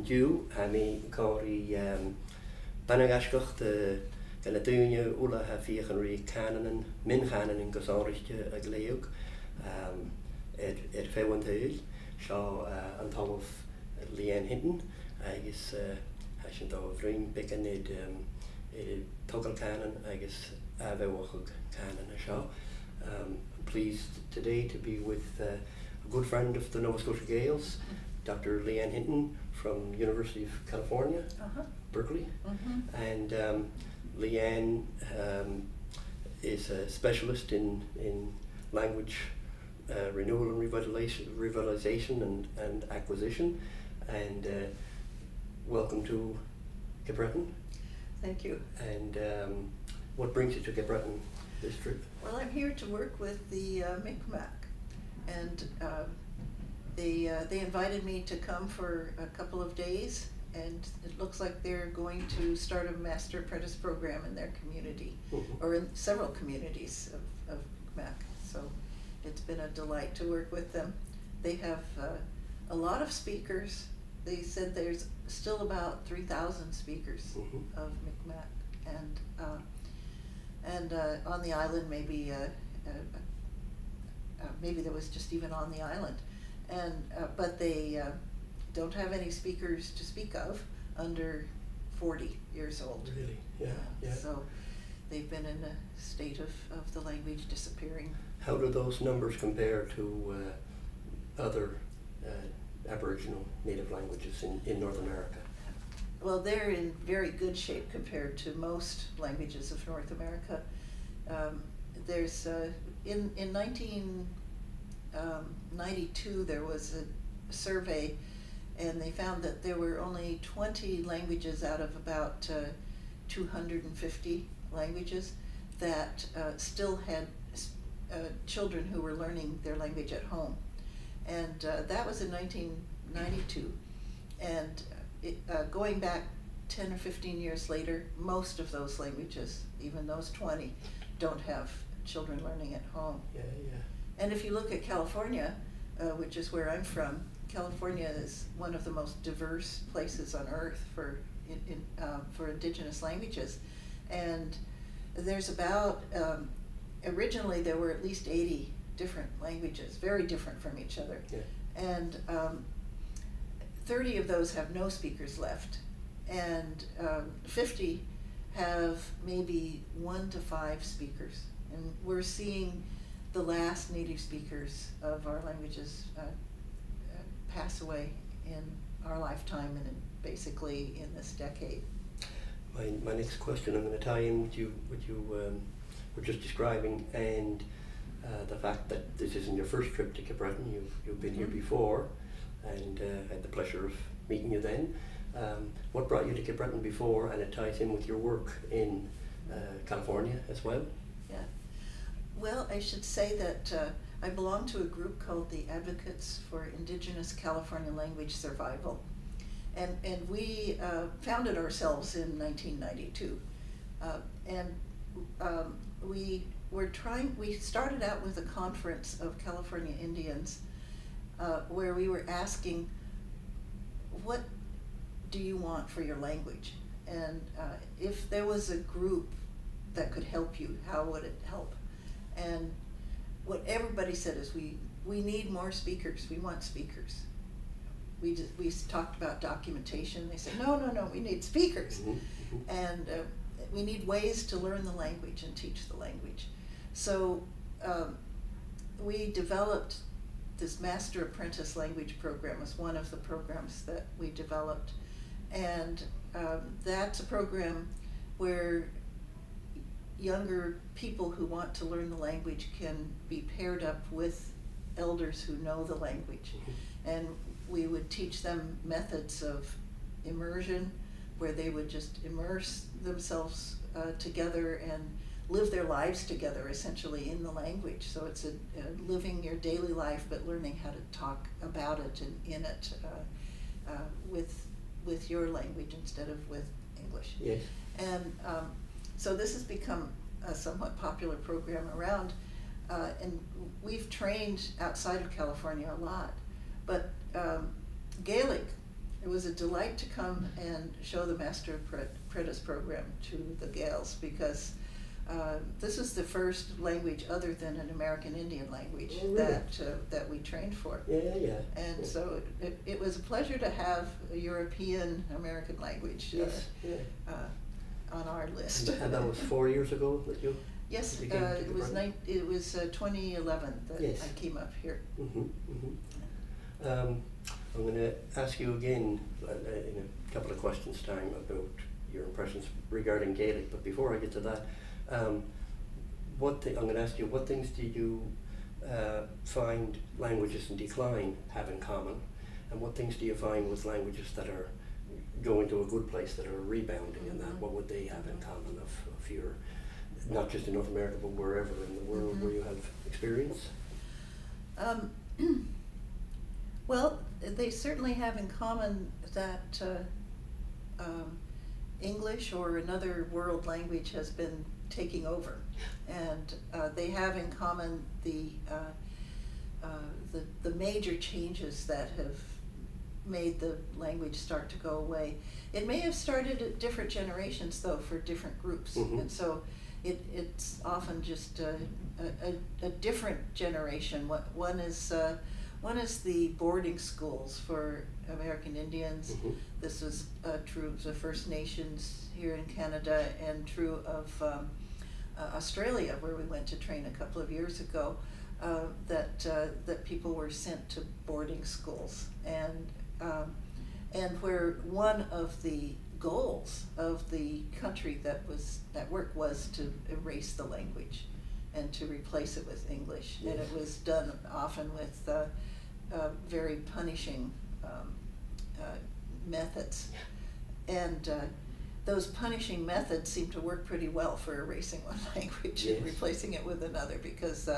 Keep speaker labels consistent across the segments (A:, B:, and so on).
A: an dú a mí cóirí bannagascocht gan na dúine ula ha fiochan rí canan min chanan go sáiriiste a léog féhaint uil seo an talamh Leanne Hinton agus sin dá bhrín becan tugal canan agus bheithwachag canan a seo. I'm pleased today to be with a good friend of the Nova Scotia Gaels, Dr. Leanne Hinton from University of California, Berkeley. And Leanne is a specialist in language renewal and revitalization and acquisition. And welcome to Cape Breton.
B: Thank you.
A: And what brings you to Cape Breton this trip?
B: Well, I'm here to work with the Mi'kmaq, and they invited me to come for a couple of days, and it looks like they're going to start a Master Apprentice program in their community, or in several communities of Mi'kmaq. So it's been a delight to work with them. They have a lot of speakers. They said there's still about 3,000 speakers of Mi'kmaq, and on the island maybe there was just even on the island, and but they don't have any speakers to speak of under 40 years old.
A: Really? Yeah.
B: So they've been in a state of the language disappearing.
A: How do those numbers compare to other Aboriginal native languages in North America?
B: Well, they're in very good shape compared to most languages of North America. There's in 1992 there was a survey, and they found that there were only 20 languages out of about 250 languages that still had children who were learning their language at home, and that was in 1992. And going back 10 or 15 years later, most of those languages, even those 20, don't have children learning at home.
A: Yeah.
B: And if you look at California, which is where I'm from, California is one of the most diverse places on earth for indigenous languages. And there's about, originally there were at least 80 different languages, very different from each other.
A: Yeah.
B: And 30 of those have no speakers left, and 50 have maybe 1 to 5 speakers. And we're seeing the last native speakers of our languages pass away in our lifetime, and basically in this decade.
A: My next question, I'm going to tie in with you were just describing, and the fact that this isn't your first trip to Cape Breton. You've been here before, and had the pleasure of meeting you then. What brought you to Cape Breton before, and it ties in with your work in California as well?
B: Yeah. Well, I should say that I belong to a group called the Advocates for Indigenous California Language Survival, and we founded ourselves in 1992, and we started out with a conference of California Indians, where we were asking, what do you want for your language? And if there was a group that could help you, how would it help? And what everybody said is, we need more speakers, we want speakers. We talked about documentation. They said, no, we need speakers. And we need ways to learn the language and teach the language. So we developed this Master Apprentice Language Program. Was one of the programs that we developed, and that's a program where younger people who want to learn the language can be paired up with elders who know the language, and we would teach them methods of immersion, where they would just immerse themselves together and live their lives together essentially in the language. So it's a living your daily life, but learning how to talk about it and in it with your language instead of with English.
A: Yes.
B: And so this has become a somewhat popular program around, and we've trained outside of California a lot. But Gaelic it was a delight to come and show the Master Apprentice program to the gals, because this is the first language other than an American Indian language
A: Oh, really?
B: that we trained for.
A: Yeah, yeah.
B: And
A: yeah.
B: so it was a pleasure to have a European American language
A: Yes, yeah.
B: on our list.
A: And that was 4 years ago that you?
B: Yes,
A: you came to the program?
B: it was 2011 that
A: Yes.
B: I came up here.
A: I'm going to ask you again in a couple of questions' time about your impressions regarding Gaelic, but before I get to that, I'm going to ask you, what things do you find languages in decline have in common, and what things do you find with languages that are going to a good place, that are rebounding, and that what would they have in common of your, not just in North America, but wherever in the world where you have experience?
B: Well, they certainly have in common that English or another world language has been taking over, and they have in common the major changes that have made the language start to go away. It may have started at different generations, though, for different groups, and so it's often just a different generation. One is the boarding schools for American Indians. This was true of the First Nations here in Canada, and true of Australia, where we went to train a couple of years ago. That people were sent to boarding schools, and where one of the goals of the country that work was to erase the language and to replace it with English. Yes. And it was done often with very punishing methods, and those punishing methods seem to work pretty well for erasing one language and replacing it with another, because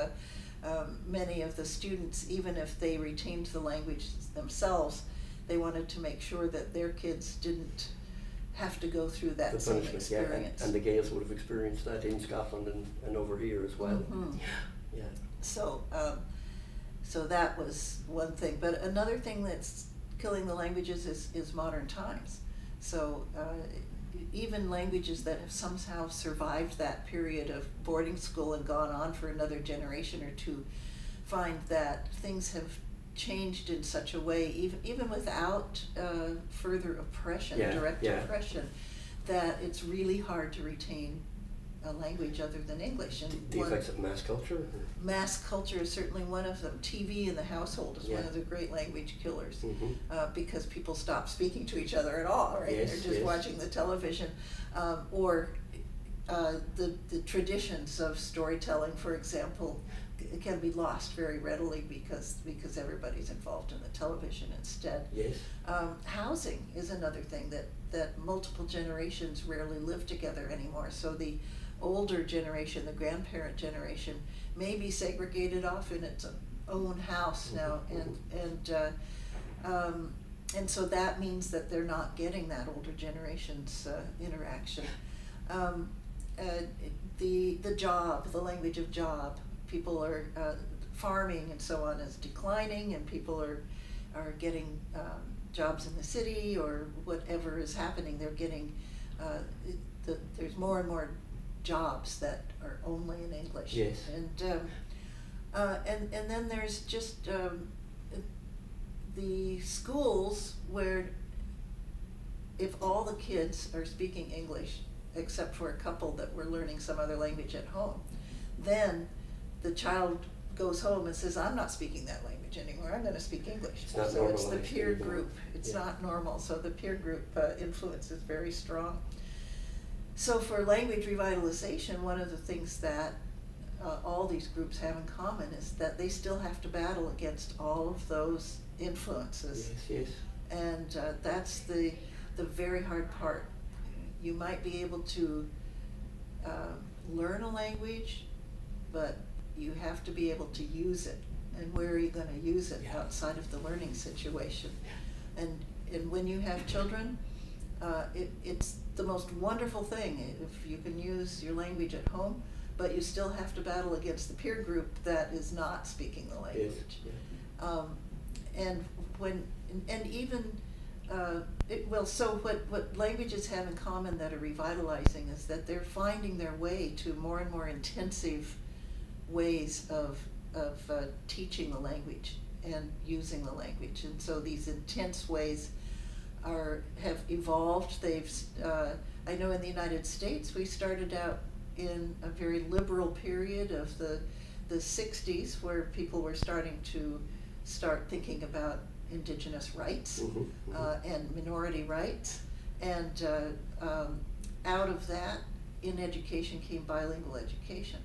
B: many of the students, even if they retained the language themselves, they wanted to make sure that their kids didn't have to go through that same experience.
A: And the Gaels would have experienced that in Scotland and over here as well. Yeah.
B: So that was one thing. But another thing that's killing the languages is modern times. So even languages that have somehow survived that period of boarding school and gone on for another generation or two, find that things have changed in such a way, even without further oppression, direct oppression, that it's really hard to retain a language other than English. And
A: the effects of mass culture?
B: Mass culture is certainly one of them. TV in the household is one of the great language killers, because people stop speaking to each other at all, right?
A: Yes,
B: They're just watching the television. Or the traditions of storytelling, for example, can be lost very readily because everybody's involved in the television instead.
A: Yes.
B: Housing is another thing that multiple generations rarely live together anymore. So the older generation, the grandparent generation, may be segregated off in its own house now, and so that means that they're not getting that older generation's interaction. The language of job, people are farming and so on is declining, and people are getting jobs in the city or whatever is happening. They're getting there's more and more jobs that are only in English.
A: Yes.
B: And then there's just the schools where if all the kids are speaking English, except for a couple that were learning some other language at home, then the child goes home and says, I'm not speaking that language anymore, I'm going to speak English. So it's the peer group. It's not normal. So the peer group influence is very strong. So for language revitalization, one of the things that all these groups have in common is that they still have to battle against all of those influences.
A: Yes, yes.
B: And that's the very hard part. You might be able to learn a language, but you have to be able to use it. And where are you going to use it outside of the learning situation? And when you have children, it's the most wonderful thing if you can use your language at home, but you still have to battle against the peer group that is not speaking the language.
A: Yes.
B: And even So what languages have in common that are revitalizing is that they're finding their way to more and more intensive ways of teaching the language and using the language. And so these intense ways have evolved. I know in the United States we started out in a very liberal period of the 60s, where people were starting to thinking about indigenous rights and minority rights, and out of that, in education came bilingual education,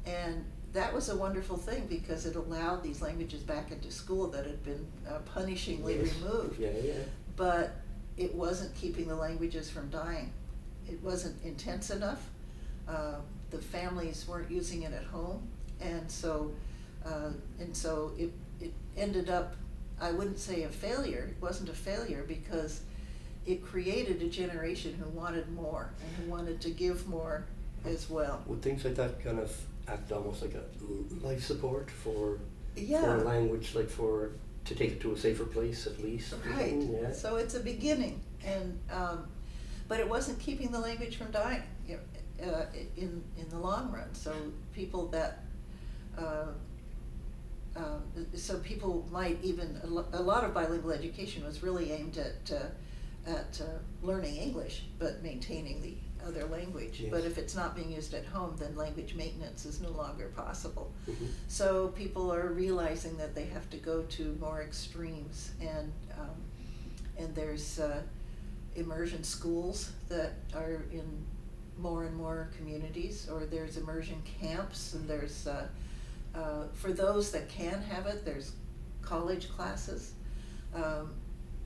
B: and that was a wonderful thing because it allowed these languages back into school that had been punishingly removed. But it wasn't keeping the languages from dying. It wasn't intense enough. The families weren't using it at home, and so it ended up, I wouldn't say a failure. It wasn't a failure because it created a generation who wanted more and who wanted to give more as well.
A: Would things like that kind of act almost like a life support for
B: Yeah.
A: a language, like to take it to a safer place at least?
B: Right.
A: Yeah.
B: So it's a beginning, and but it wasn't keeping the language from dying in the long run. So people that so people might even a lot of bilingual education was really aimed at learning English but maintaining the other language.
A: Yes.
B: But if it's not being used at home, then language maintenance is no longer possible.
A: Mhm.
B: So people are realizing that they have to go to more extremes, and there's immersion schools that are in more and more communities, or there's immersion camps, and there's for those that can have it, there's college classes,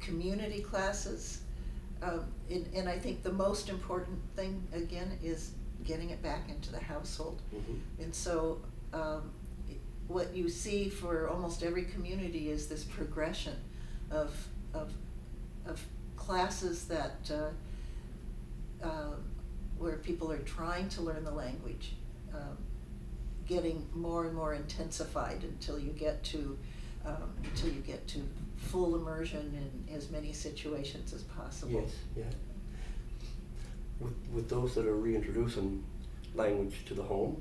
B: community classes. And I think the most important thing, again, is getting it back into the household.
A: Mhm.
B: And so what you see for almost every community is this progression of classes that where people are trying to learn the language, getting more and more intensified until you get to full immersion in as many situations as possible.
A: Yes, yeah. With those that are reintroducing language to the home,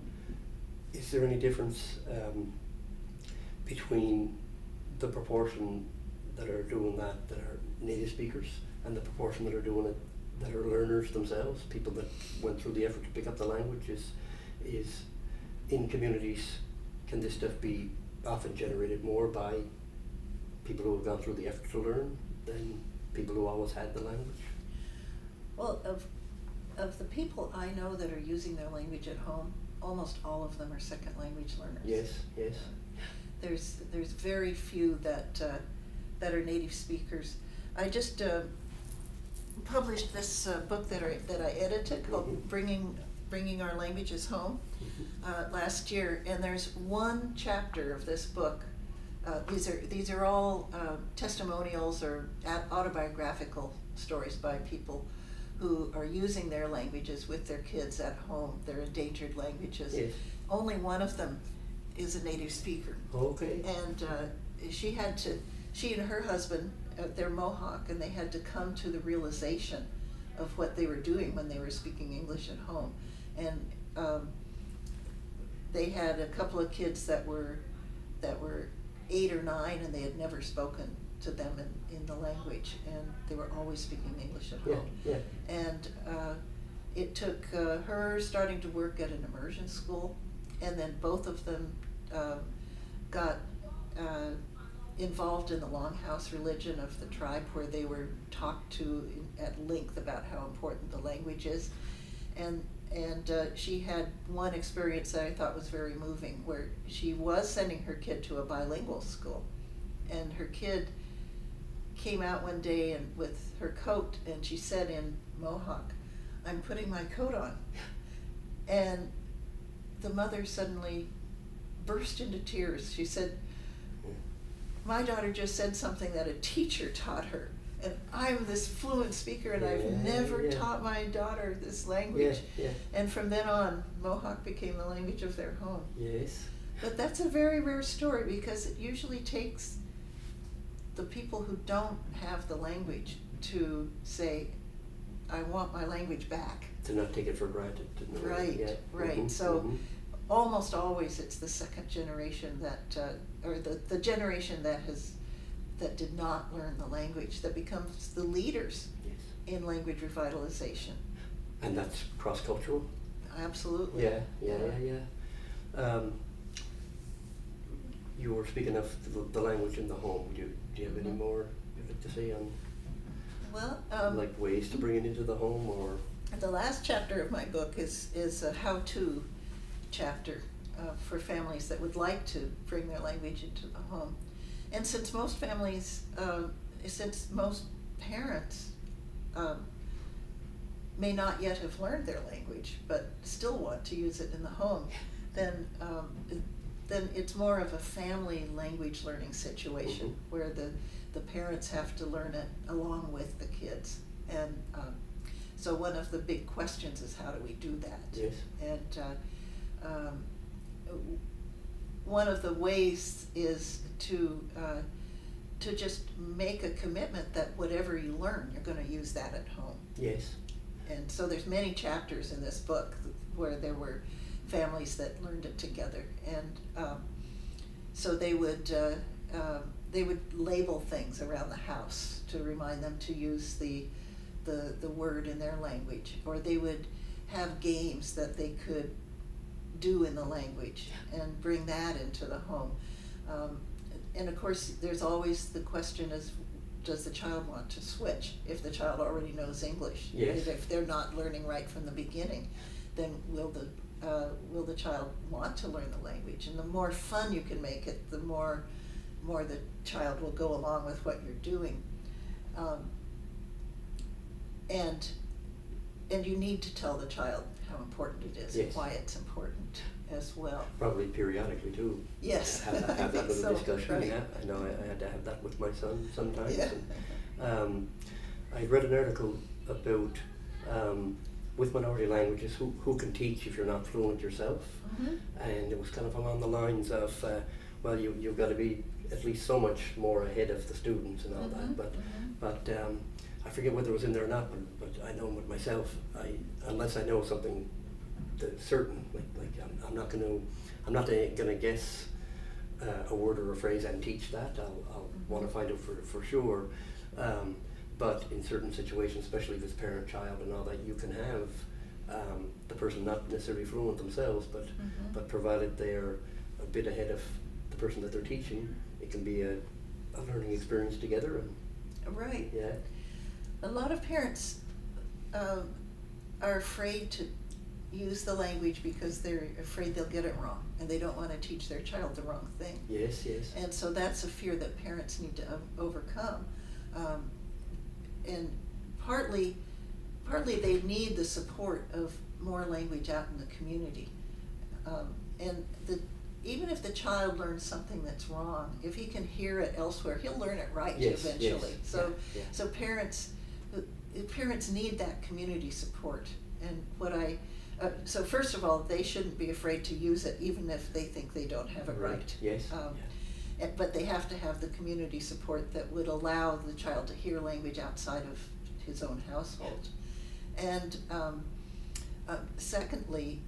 A: is there any difference between the proportion that are doing that are native speakers and the proportion that are doing it that are learners themselves, people that went through the effort to pick up the language? Is in communities, can this stuff be often generated more by people who have gone through the effort to learn than people who always had the language?
B: Well, of the people I know that are using their language at home, almost all of them are second language learners.
A: Yes, yes.
B: There's very few that are native speakers. I just published this book that I edited called
A: Mhm.
B: Bringing Our Languages Home last year, and there's one chapter of this book. These are all testimonials or autobiographical stories by people who are using their languages with their kids at home, their endangered languages.
A: Yes.
B: Only one of them is a native speaker.
A: Okay.
B: And she and her husband, they're Mohawk, and they had to come to the realization of what they were doing when they were speaking English at home. And they had a couple of kids that were 8 or 9, and they had never spoken to them in the language, and they were always speaking English at home.
A: Yeah.
B: And it took her starting to work at an immersion school, and then both of them got involved in the Longhouse religion of the tribe, where they were talked to at length about how important the language is. And she had one experience that I thought was very moving, where she was sending her kid to a bilingual school, and her kid came out one day and with her coat, and she said in Mohawk, "I'm putting my coat on." And the mother suddenly burst into tears. She said, "My daughter just said something that a teacher taught her, and I'm this fluent speaker, and I've never taught my daughter this language."
A: Yeah.
B: And from then on, Mohawk became the language of their home.
A: Yes.
B: But that's a very rare story, because it usually takes the people who don't have the language to say, I want my language back.
A: To not take it for granted.
B: Right,
A: Yeah.
B: right.
A: Mhm,
B: So
A: mhm.
B: almost always it's the second generation that, or the generation that did not learn the language that becomes the leaders
A: Yes.
B: in language revitalization.
A: And that's cross-cultural?
B: Absolutely.
A: Yeah. You were speaking of the language in the home. Do you have any
B: Mhm.
A: more you'd like to say on
B: Well,
A: like ways to bring it into the home, or?
B: the last chapter of my book is a how-to chapter for families that would like to bring their language into the home. And since most families, since most parents may not yet have learned their language, but still want to use it in the home, then it's more of a family language learning situation
A: Mhm.
B: where the parents have to learn it along with the kids. And so one of the big questions is, how do we do that?
A: Yes.
B: And one of the ways is to just make a commitment that whatever you learn, you're going to use that at home.
A: Yes.
B: And so there's many chapters in this book where there were families that learned it together, and so they would label things around the house to remind them to use the word in their language, or they would have games that they could do in the language and bring that into the home. And of course, there's always the question is, does the child want to switch? If the child already knows English,
A: Yes.
B: if they're not learning right from the beginning, then will the child want to learn the language? And the more fun you can make it, the more the child will go along with what you're doing. And you need to tell the child how important it is,
A: Yes.
B: and why it's important as well.
A: Probably periodically too.
B: Yes.
A: Have
B: I
A: that
B: think
A: little
B: so,
A: discussion.
B: right.
A: Yeah, I know I had to have that with my son sometimes.
B: Yeah.
A: And, I read an article about with minority languages who can teach if you're not fluent yourself,
B: Mhm.
A: and it was kind of along the lines of well, you've got to be at least so much more ahead of the students and all
B: Mhm,
A: that.
B: mhm.
A: But I forget whether it was in there or not. But I know with myself, unless I know something certain, like I'm not gonna guess a word or a phrase and teach that. I'll want to find out for sure. But in certain situations, especially if it's parent-child and all that, you can have the person not necessarily fluent themselves, but provided they're a bit ahead of the person that they're teaching, it can be a learning experience together. And
B: Right.
A: yeah,
B: A lot of parents are afraid to use the language because they're afraid they'll get it wrong, and they don't want to teach their child the wrong thing.
A: yes.
B: And so that's a fear that parents need to overcome. And partly they need the support of more language out in the community. And even if the child learns something that's wrong, if he can hear it elsewhere, he'll learn it right
A: Yes,
B: eventually.
A: yes,
B: So
A: yeah.
B: so parents need that community support. And so first of all, they shouldn't be afraid to use it, even if they think they don't have it right.
A: Yes.
B: But they have to have the community support that would allow the child to hear language outside of his own household. And secondly,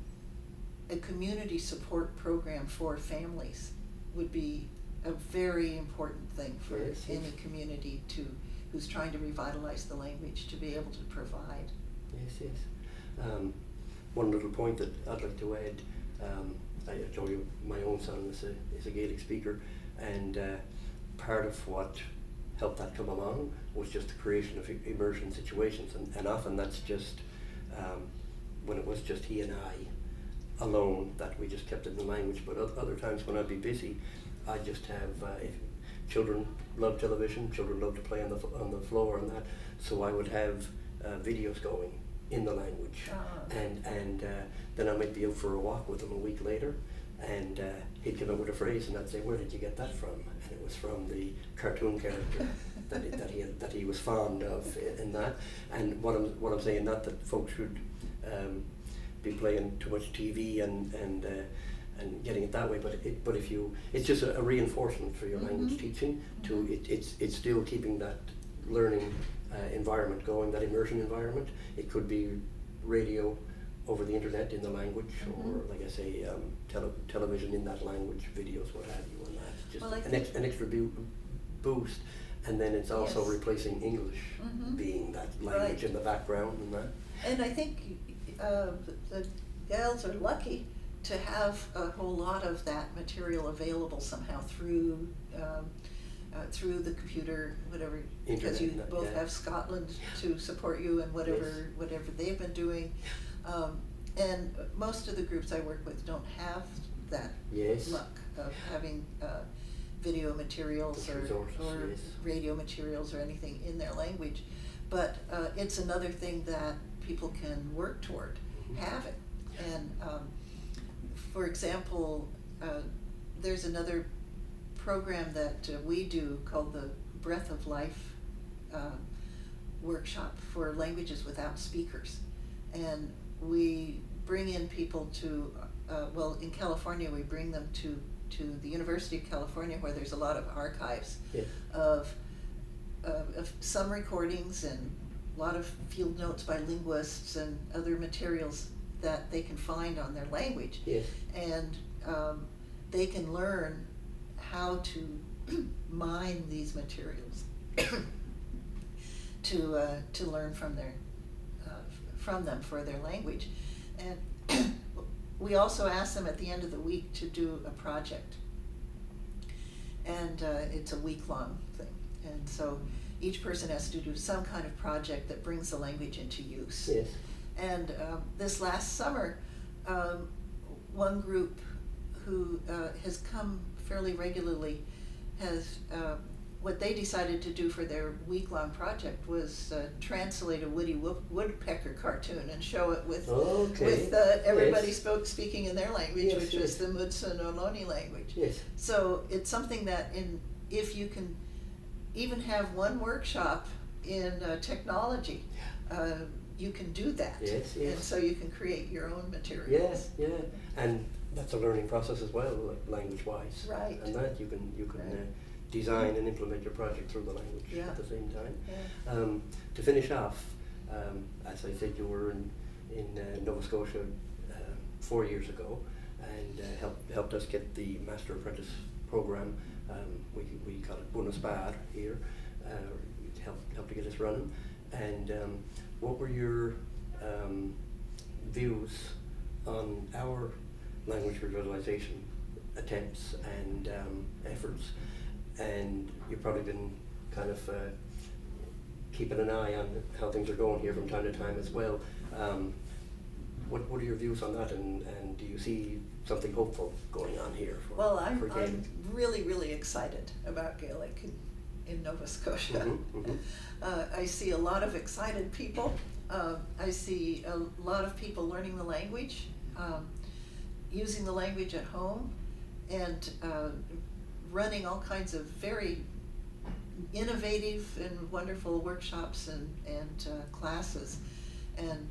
B: a community support program for families would be a very important thing for
A: Yes, yes.
B: any community who's trying to revitalize the language to be able to provide.
A: Yes. One little point that I'd like to add, I told you my own son is a Gaelic speaker, and part of what helped that come along was just the creation of immersion situations, and often that's just when it was just he and I alone, that we just kept it in the language. But other times when I'd be busy, I just have children love television, children love to play on the floor and that, so I would have videos going in the language. And then I might be out for a walk with him a week later, and he'd come up with a phrase, and I'd say, "Where did you get that from?" And it was from the cartoon character that he was fond of in that. And what I'm saying, not that folks should be playing too much TV and and getting it that way. But if you, it's just a reinforcement for your language teaching. It's still keeping that learning environment going, that immersion environment. It could be radio over the internet in the language, or like I say, television in that language, videos, what have you, and that. Just
B: Well, I
A: an extra boost. And then it's also
B: Yes.
A: replacing English being that language
B: Right.
A: in the background and that.
B: And I think the gals are lucky to have a whole lot of that material available somehow through the computer, whatever, because you
A: Internet,
B: both
A: yeah.
B: have Scotland to support you and whatever they've been doing. And most of the groups I work with don't have that
A: Yes.
B: luck of having video materials
A: Those
B: or
A: resources, yes.
B: radio materials or anything in their language. But it's another thing that people can work toward having. And for example, there's another program that we do called the Breath of Life workshop for languages without speakers. And we bring in people to, well, in California, we bring them to the University of California, where there's a lot of archives
A: Yes.
B: of some recordings and a lot of field notes by linguists and other materials that they can find on their language.
A: Yes.
B: And they can learn how to mine these materials to learn from them for their language. And we also ask them at the end of the week to do a project. And it's a week-long thing. And so each person has to do some kind of project that brings the language into use.
A: Yes.
B: And this last summer, one group who has come fairly regularly has, what they decided to do for their week-long project was translate a Woody Woodpecker cartoon and show it with everybody
A: Yes.
B: speaking in their language,
A: Yes,
B: which
A: yes.
B: was the Mudsun Ohlone language.
A: Yes.
B: So it's something that if you can even have one workshop in technology, you can do that.
A: Yes, yes.
B: And so you can create your own materials.
A: Yes, yeah, and that's a learning process as well, like language-wise.
B: Right.
A: And that you can
B: Right.
A: Design and implement your project through the language
B: Yeah.
A: at the same time.
B: Yeah.
A: To finish off, as I said, you were in Nova Scotia 4 years ago, and helped us get the Master Apprentice program. We call it Bonus Bar here. It helped to get us running. And what were your views on our language revitalization attempts and efforts? And you've probably been kind of keeping an eye on how things are going here from time to time as well. What are your views on that, and do you see something hopeful going on here for,
B: Well,
A: for Gaelic?
B: I'm really, really excited about Gaelic in Nova Scotia. I see a lot of excited people. I see a lot of people learning the language, using the language at home, and running all kinds of very innovative and wonderful workshops and classes. And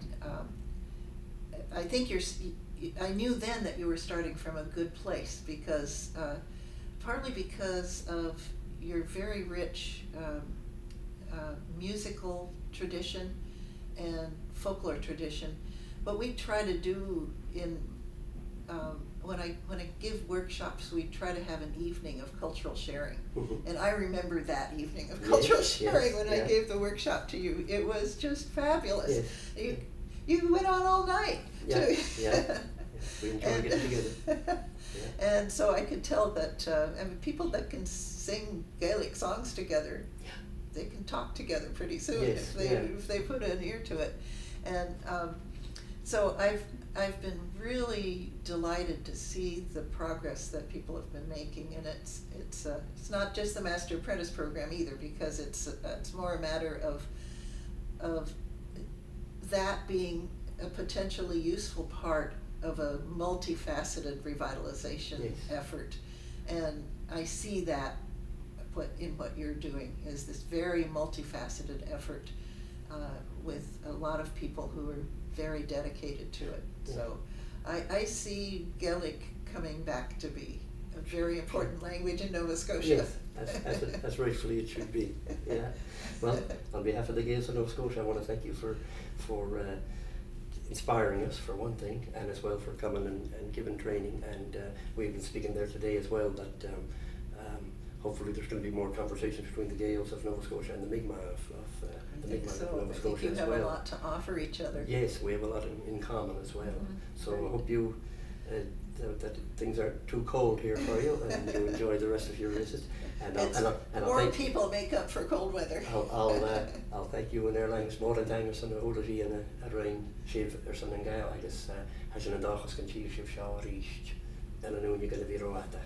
B: I think I knew then that you were starting from a good place, because partly because of your very rich musical tradition and folklore tradition. What we try to do when I give workshops, we try to have an evening of cultural sharing. And I remember that evening of cultural sharing when I gave the workshop to you. It was just fabulous.
A: Yes.
B: You went on all night.
A: Yeah. We enjoy getting together.
B: And so I could tell that people that can sing Gaelic songs together, they can talk together pretty soon if they put an ear to it. And so I've been really delighted to see the progress that people have been making, and it's not just the Master Apprentice program either, because it's more a matter of that being a potentially useful part of a multifaceted revitalization effort. And I see that in what you're doing is this very multifaceted effort with a lot of people who are very dedicated to it. So I see Gaelic coming back to be a very important language in Nova Scotia.
A: Yes, as rightfully it should be. Yeah. Well, on behalf of the Gaels of Nova Scotia, I want to thank you for inspiring us, for one thing, and as well for coming and giving training. And we've been speaking there today as well that hopefully there's going to be more conversations between the Gaels of Nova Scotia and the Mi'kmaq of
B: I think so.
A: Nova
B: I think
A: Scotia
B: you
A: as
B: have
A: well.
B: a lot to offer each other.
A: Yes, we have a lot in common as well. So I
B: Great.
A: hope you that things aren't too cold here for you, and you enjoy the rest of your visit. And I'll
B: Warm
A: thank
B: people make up for cold weather.
A: I'll thank you in Airlines more than thanks on the whole of you and a rain shiv or something gal. I guess has an dachas can chief shiv shaw reached and I know you're going to be roata.